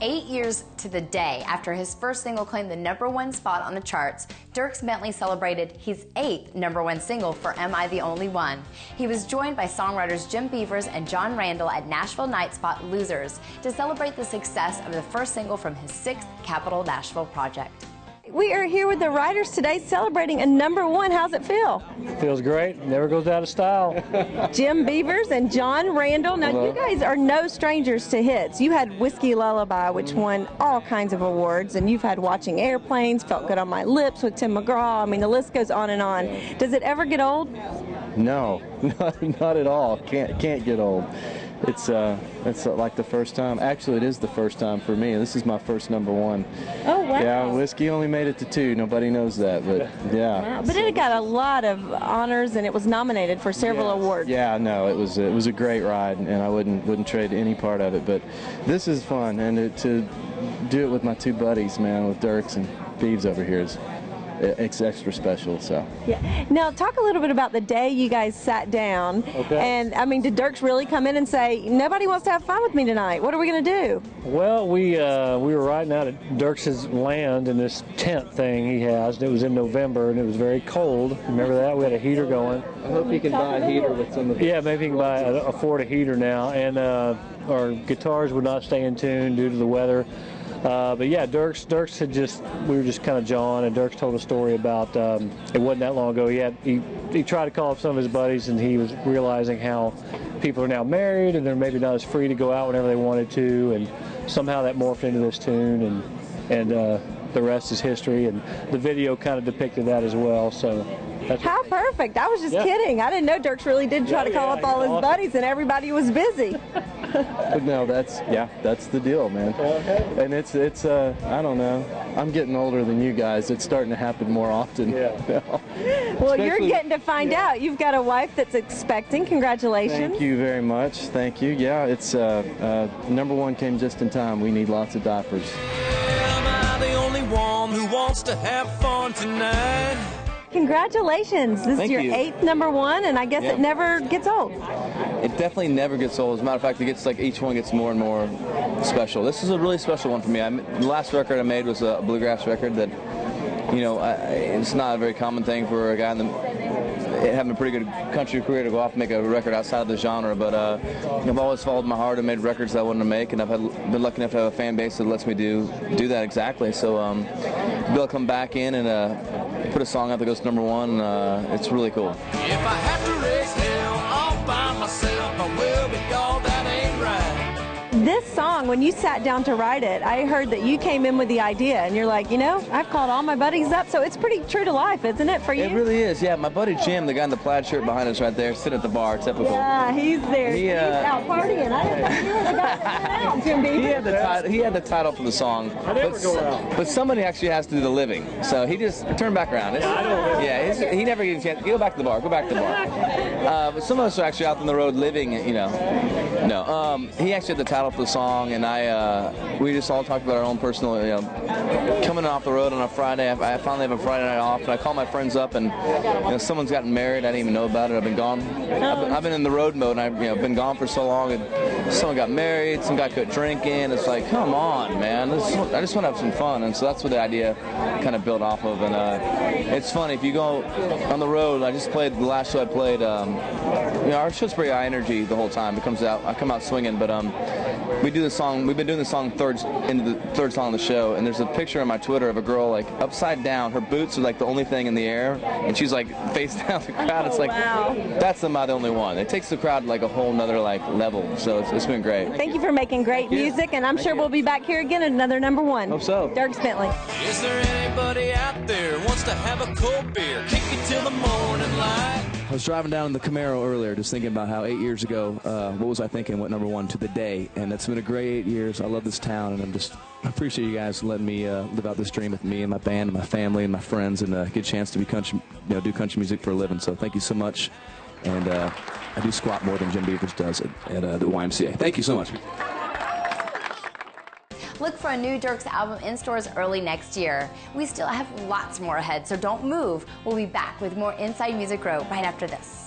8 years to the day after his first single claimed the #1 spot on the charts, Dierks Bentley celebrated his 8th #1 single for Am I the Only One? He was joined by songwriters Beavers and Randall at Nashville Nightspot Losers to celebrate the success of the first single from his 6th Capitol Nashville project. We are here with the writers today celebrating a #1. How's it feel? Feels great. Never goes out of style. Beavers and Randall. Now, Hello. you guys are no strangers to hits. You had Whiskey Lullaby, which won all kinds of awards, and you've had Watching Airplanes, Felt Good on My Lips with Tim McGraw. I mean, the list goes on and on. Does it ever get old? No, not at all. Can't get old. It's like the first time. Actually, it is the first time for me. This is my first #1. Oh, wow. Yeah, Whiskey only made it to 2. Nobody knows that, but yeah. Wow. But it got a lot of honors, and it was nominated for several awards. Yeah, no, it was a great ride, and I wouldn't trade any part of it. But this is fun, and to do it with my 2 buddies, man, with Dierks and Beavs over here it's extra special. So yeah. Now talk a little bit about the day you guys sat down. Okay. And I mean, did Dierks really come in and say, nobody wants to have fun with me tonight? What are we going to do? Well, we were riding out at Dierks' land in this tent thing he has. And it was in November, and it was very cold. Remember that? We had a heater going. I hope you can buy a heater with some of the... Yeah, maybe you can afford a heater now. And our guitars would not stay in tune due to the weather. But yeah, Dierks had we were just kind of jawing, and Dierks told a story about, it wasn't that long ago, he tried to call up some of his buddies, and he was realizing how people are now married, and they're maybe not as free to go out whenever they wanted to, and somehow that morphed into this tune, and the rest is history, and the video kind of depicted that as well, so. How perfect. I was just kidding. I didn't know Dierks really did try to call up all his buddies, and everybody was busy. But no, that's the deal, man. And it's I don't know. I'm getting older than you guys. It's starting to happen more often. Yeah. Well, you're getting to find out. You've got a wife that's expecting. Congratulations. Thank you very much. Thank you. Yeah, it's #1 came just in time. We need lots of diapers. Am I the only one who wants to have fun tonight? Congratulations. This is your 8th #1, and I guess it never gets old. It definitely never gets old. As a matter of fact, it gets like each one gets more and more special. This is a really special one for me. The last record I made was a bluegrass record that, it's not a very common thing for a guy having a pretty good country career to go off and make a record outside of the genre. But I've always followed my heart and made records that I wanted to make, and I've been lucky enough to have a fan base that lets me do that exactly. So to be able to come back in and put a song out that goes #1, it's really cool. If I have to raise hell all by myself, I will, but y'all, that ain't right. This song, when you sat down to write it, I heard that you came in with the idea, and you're like, I've called all my buddies up, so it's pretty true to life, isn't it, for you? It really is, yeah. My buddy Jim, the guy in the plaid shirt behind us right there, sitting at the bar, typical. Yeah, he's there. He's out partying. I didn't know you were the guy that went out, Jim Beavers. He had the title for the song, but somebody actually has to do the living, so he just turned back around. He never gets a chance. Go back to the bar. But some of us are actually out on the road living, No, he actually had the title for the song, and we just all talked about our own personal, coming off the road on a Friday. I finally have a Friday night off, and I call my friends up, and someone's gotten married. I didn't even know about it. I've been gone. I've been in the road mode, and I've been gone for so long. And someone got married. Some guy quit drinking. It's like, come on, man. I just want to have some fun, and so that's what the idea kind of built off of. And it's funny if you go on the road. I just played the last show I played. Our show's pretty high energy the whole time. I come out swinging, but we do the song. We've been doing the song into the third song of the show, and there's a picture on my Twitter of a girl like upside down. Her boots are like the only thing in the air, and she's like face down the crowd. It's like, that's Am I the Only One? It takes the crowd like a whole nother level. So it's been great. Thank you for making great music, and I'm sure we'll be back here again at another #1. Hope so. Dierks Bentley. Is there anybody out there who wants to have a cold beer? Kick it till the morning light. I was driving down in the Camaro earlier, just thinking about how 8 years ago, what was I thinking, what #1 to the day, and it's been a great 8 years. I love this town, and I appreciate you guys letting me live out this dream with me and my band and my family and my friends, and get a chance to be do country music for a living. So thank you so much, and I do squat more than Jim Beavers does at the YMCA. Thank you so much. Look for a new Dierks album in stores early next year. We still have lots more ahead, so don't move. We'll be back with more Inside Music Row right after this.